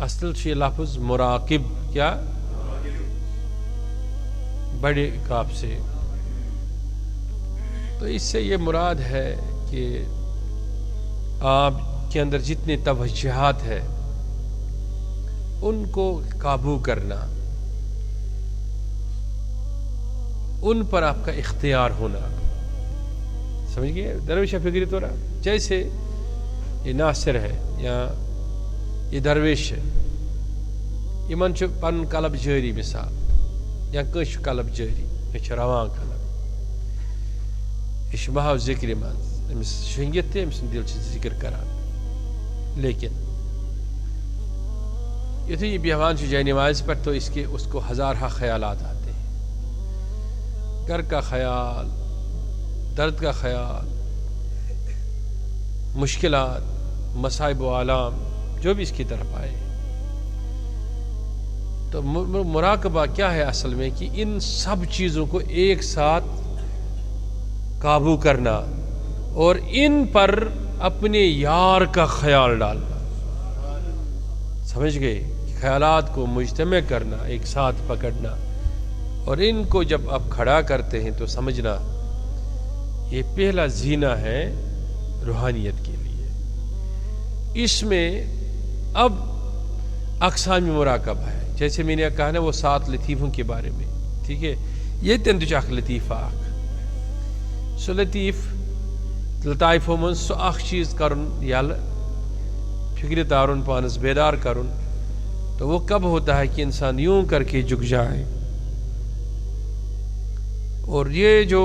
اصل یہ لفظ مراقب کیا بڑے کاف سے، تو اس سے یہ مراد ہے کہ آپ کے اندر جتنے توجہات ہے ان کو قابو کرنا، ان پر آپ کا اختیار ہونا. سمجھ گئے درویش فکری تو رہا، جیسے یہ ناصر ہے یا یہ درویش ہے، یمن چھُ پن قلب جاری مثال یا کش قلب جاری، یہ روان قلب، یہ محو ذکر من امس شنگت تھی امس دل سے ذکر کران، لیکن یتھے یہ بیوان جائے نماز پر تو اس کو ہزارہ خیالات آتے ہیں، گھر کا خیال، درد کا خیال، مشکلات، مصائب و آلام جو بھی اس کی طرف آئے. تو مراقبہ کیا ہے اصل میں کہ ان سب چیزوں کو ایک ساتھ قابو کرنا اور ان پر اپنے یار کا خیال ڈالنا. سمجھ گئے؟ خیالات کو مجتمع کرنا، ایک ساتھ پکڑنا، اور ان کو جب آپ کھڑا کرتے ہیں تو سمجھنا یہ پہلا زینہ ہے روحانیت کے لیے. اس میں اب اقسام مراقبہ ہے، جیسے میں نے کہا نا وہ 7 لطیفوں کے بارے میں، ٹھیک ہے؟ یہ تین اخ لطیفہ اخ سو لطیف لطائفو من سو اخ چیز کرن یل فکر دارن پانس بیدار کرن، تو وہ کب ہوتا ہے کہ انسان یوں کر کے جھک جائے. اور یہ جو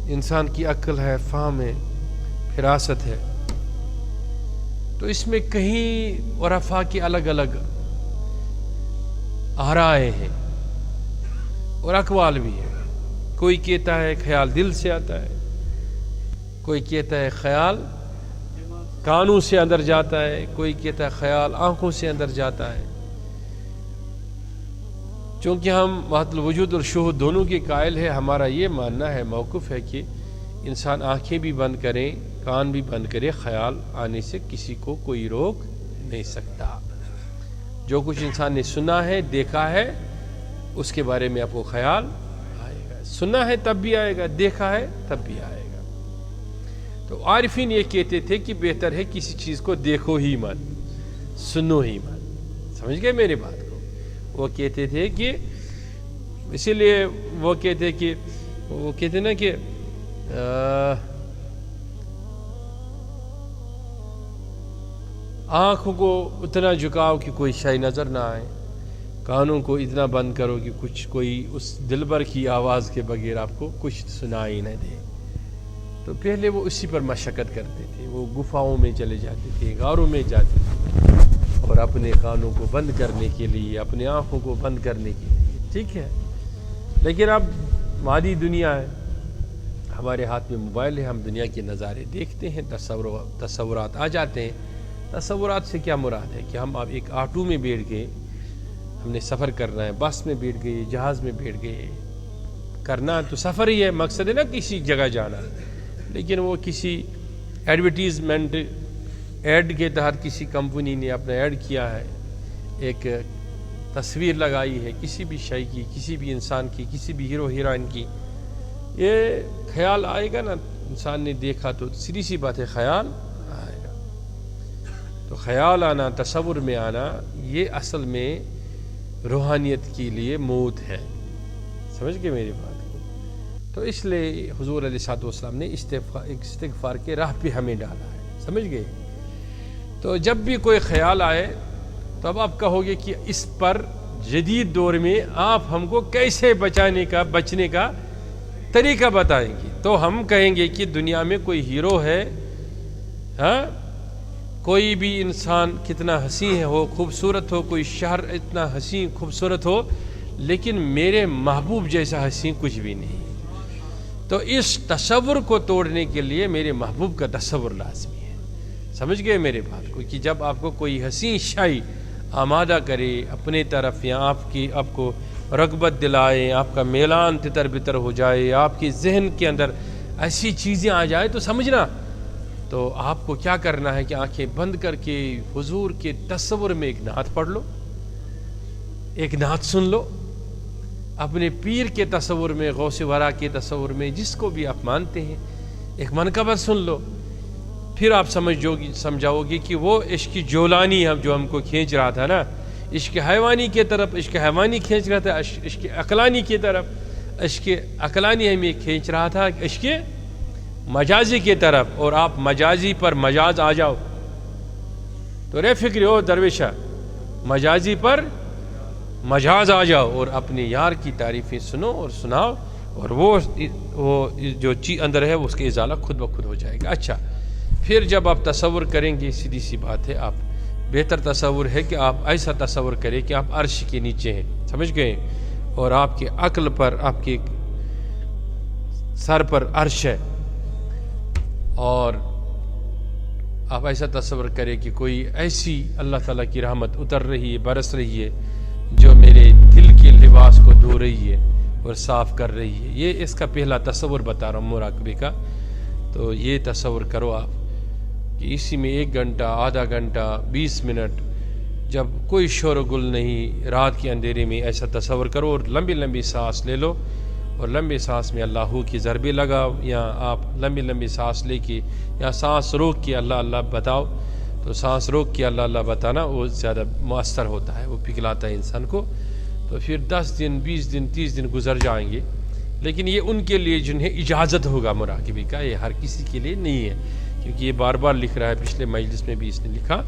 انسان کی عقل ہے، فہم ہے، فراست ہے، تو اس میں کہیں عرفاء کی الگ الگ آرائیں ہیں اور اقوال بھی ہیں. کوئی کہتا ہے خیال دل سے آتا ہے، کوئی کہتا ہے خیال کانوں سے اندر جاتا ہے، کوئی کہتا ہے خیال آنکھوں سے اندر جاتا ہے. چونکہ ہم وحدت الوجود اور شہود دونوں کے قائل ہے، ہمارا یہ ماننا ہے، موقف ہے کہ انسان آنکھیں بھی بند کریں، کان بھی بند کرے، خیال آنے سے کسی کو کوئی روک نہیں سکتا. جو کچھ انسان نے سنا ہے، دیکھا ہے، اس کے بارے میں آپ کو خیال آئے گا. سنا ہے تب بھی آئے گا، دیکھا ہے تب بھی آئے گا. تو عارفین یہ کہتے تھے کہ بہتر ہے کسی چیز کو دیکھو ہی مت، سنو ہی مت. سمجھ گئے میری بات کو؟ وہ کہتے تھے کہ اسی لیے وہ کہتے نا کہ آنکھوں کو اتنا جھکاؤ کہ کوئی شے نظر نہ آئے، کانوں کو اتنا بند کرو کہ کوئی اس دلبر کی آواز کے بغیر آپ کو کچھ سنائی نہ دے. تو پہلے وہ اسی پر مشقت کرتے تھے، وہ گفاؤں میں چلے جاتے تھے، غاروں میں جاتے تھے، اور اپنے کانوں کو بند کرنے کے لیے، اپنے آنکھوں کو بند کرنے کے لیے، ٹھیک ہے. لیکن اب مادی دنیا ہے، ہمارے ہاتھ میں موبائل ہے، ہم دنیا کے نظارے دیکھتے ہیں، تصورات آ جاتے ہیں. تصورات سے کیا مراد ہے کہ ہم اب ایک آٹو میں بیٹھ گئے، ہم نے سفر کرنا ہے، بس میں بیٹھ گئے، جہاز میں بیٹھ گئے، کرنا تو سفر ہی ہے، مقصد ہے نا کسی جگہ جانا. لیکن وہ کسی ایڈورٹیزمنٹ ایڈ کے تحت کسی کمپنی نے اپنا ایڈ کیا ہے، ایک تصویر لگائی ہے کسی بھی شے کی، کسی بھی انسان کی، کسی بھی ہیرو ہیروئن کی. یہ خیال آئے گا نا، انسان نے دیکھا تو سیدھی سی بات ہے خیال آئے گا. تو خیال آنا، تصور میں آنا، یہ اصل میں روحانیت کے لیے موت ہے. سمجھ گئے میری بات کو؟ تو اس لیے حضور علیہ السلام نے استغفار کے راہ پہ ہمیں ڈالا ہے. سمجھ گئے؟ تو جب بھی کوئی خیال آئے تو اب آپ کہو گے کہ اس پر جدید دور میں آپ ہم کو کیسے بچنے کا طریقہ بتائیں گے. تو ہم کہیں گے کہ دنیا میں کوئی ہیرو ہے، ہاں، کوئی بھی انسان کتنا حسین ہو، خوبصورت ہو، کوئی شہر اتنا حسین خوبصورت ہو، لیکن میرے محبوب جیسا حسین کچھ بھی نہیں. تو اس تصور کو توڑنے کے لیے میرے محبوب کا تصور لازمی ہے. سمجھ گئے میرے بات کو؟ کہ جب آپ کو کوئی حسین شے آمادہ کرے اپنے طرف، یا آپ کو رغبت دلائے، آپ کا میلان تتر بتر ہو جائے، آپ کے ذہن کے اندر ایسی چیزیں آ جائے، تو سمجھنا تو آپ کو کیا کرنا ہے کہ آنکھیں بند کر کے حضور کے تصور میں ایک نعت پڑھ لو، ایک نعت سن لو، اپنے پیر کے تصور میں، غوث ورا کے تصور میں، جس کو بھی آپ مانتے ہیں، ایک منقبت سن لو. پھر آپ سمجھاؤ گے کہ وہ عشق جولانی جو ہم کو کھینچ رہا تھا نا، عشق حیوانی کی طرف، عشق حیوانی کھینچ رہا تھا، عشق عقلانی کی طرف، عشق عقلانی ہمیں کھینچ رہا تھا عشق مجازی کی طرف، اور آپ مجازی پر مجاز آ جاؤ. تو رے فکر ہو درویشہ، مجازی پر مجاز آ جاؤ اور اپنے یار کی تعریفیں سنو اور سناؤ، اور وہ جو چیز اندر ہے اس کے ازالہ خود بخود ہو جائے گا. اچھا، پھر جب آپ تصور کریں گے، سیدھی سی بات ہے، آپ بہتر تصور ہے کہ آپ ایسا تصور کریں کہ آپ عرش کے نیچے ہیں، سمجھ گئے، اور آپ کے عقل پر، آپ کے سر پر عرش ہے، اور آپ ایسا تصور کریں کہ کوئی ایسی اللہ تعالیٰ کی رحمت اتر رہی ہے، برس رہی ہے، جو میرے دل کے لباس کو دھو رہی ہے اور صاف کر رہی ہے. یہ اس کا پہلا تصور بتا رہا ہوں مراقبے کا. تو یہ تصور کرو آپ کہ اسی میں 1 گھنٹہ، آدھا گھنٹہ، 20 منٹ، جب کوئی شور و گل نہیں، رات کے اندھیرے میں ایسا تصور کرو، اور لمبی لمبی سانس لے لو، اور لمبی سانس میں اللہ کی ضربے لگاؤ، یا آپ لمبی لمبی سانس لے کے یا سانس روک کے اللہ اللہ بتاؤ. تو سانس روک کے اللہ اللہ بتانا وہ زیادہ مؤثر ہوتا ہے، وہ پگھلاتا ہے انسان کو. تو پھر 10 دن، 20 دن، 30 دن گزر جائیں گے، لیکن یہ ان کے لیے جنہیں اجازت ہوگا مراقبے کا، یہ ہر کسی کے لیے نہیں ہے، کیونکہ یہ بار بار لکھ رہا ہے، پچھلے مجلس میں بھی اس نے لکھا،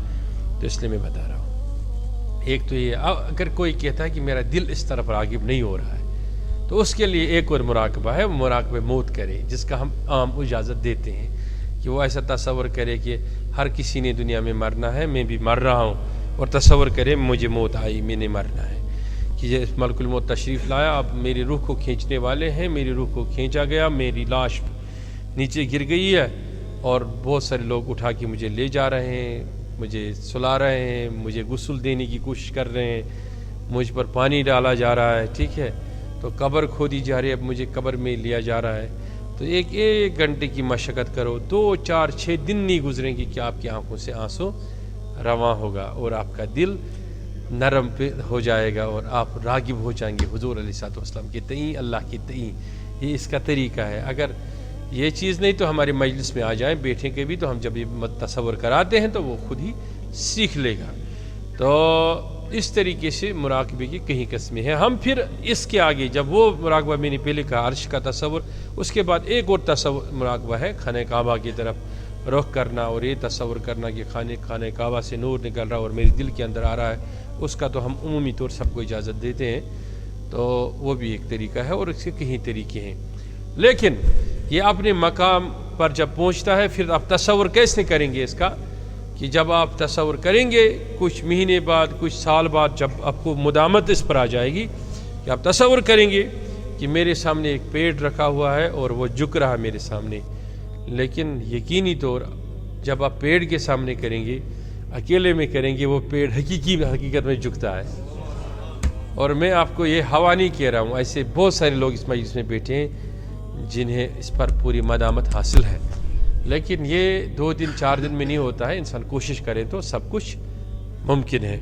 تو اس لیے میں بتا رہا ہوں. ایک تو یہ، اگر کوئی کہتا ہے کہ میرا دل اس طرف راغب نہیں ہو رہا ہے، تو اس کے لیے ایک اور مراقبہ ہے، وہ مراقبہ موت کرے، جس کا ہم عام اجازت دیتے ہیں، کہ وہ ایسا تصور کرے کہ ہر کسی نے دنیا میں مرنا ہے، میں بھی مر رہا ہوں، اور تصور کرے مجھے موت آئی، میں نے مرنا ہے، کہ یہ ملک الموت تشریف لایا، اب میری روح کو کھینچنے والے ہیں، میری روح کو کھینچا گیا، میری لاش نیچے گر گئی ہے، اور بہت سارے لوگ اٹھا کے مجھے لے جا رہے ہیں، مجھے سلا رہے ہیں، مجھے غسل دینے کی کوشش کر رہے ہیں، مجھ پر پانی ڈالا جا رہا ہے، ٹھیک ہے، تو قبر کھودی جا رہی ہے، اب مجھے قبر میں لیا جا رہا ہے. تو ایک گھنٹے کی مشقت کرو، 2، 4، 6 دن نہیں گزریں گے کہ آپ کی آنکھوں سے آنسو رواں ہوگا، اور آپ کا دل نرم پہ ہو جائے گا، اور آپ راغب ہو جائیں گے حضور علیہ الصلوۃ والسلام کے تئیں، اللہ کے تئیں. یہ اس کا طریقہ ہے. اگر یہ چیز نہیں تو ہمارے مجلس میں آ جائیں، بیٹھیں کے بھی، تو ہم جب یہ تصور کراتے ہیں تو وہ خود ہی سیکھ لے گا. تو اس طریقے سے مراقبے کی کئی قسمیں ہیں. ہم پھر اس کے آگے، جب وہ مراقبہ میں نے پہلے کہا عرش کا تصور، اس کے بعد ایک اور تصور مراقبہ ہے خانہ کعبہ کی طرف رخ کرنا، اور یہ تصور کرنا کہ خانہ کعبہ سے نور نکل رہا اور میرے دل کے اندر آ رہا ہے. اس کا تو ہم عمومی طور سب کو اجازت دیتے ہیں، تو وہ بھی ایک طریقہ ہے، اور اس کے کئی طریقے ہیں. لیکن یہ اپنے مقام پر جب پہنچتا ہے، پھر آپ تصور کیسے کریں گے اس کا، کہ جب آپ تصور کریں گے کچھ مہینے بعد، کچھ سال بعد، جب آپ کو مدامت اس پر آ جائے گی، کہ آپ تصور کریں گے کہ میرے سامنے ایک پیڑ رکھا ہوا ہے اور وہ جھک رہا ہے میرے سامنے. لیکن یقینی طور جب آپ پیڑ کے سامنے کریں گے، اکیلے میں کریں گے، وہ پیڑ حقیقت میں جھکتا ہے. اور میں آپ کو یہ ہوا نہیں کہہ رہا ہوں، ایسے بہت سارے لوگ اس مجلس میں بیٹھے ہیں جنہیں اس پر پوری مدامت حاصل ہے. لیکن یہ 2 دن 4 دن میں نہیں ہوتا ہے. انسان کوشش کرے تو سب کچھ ممکن ہے.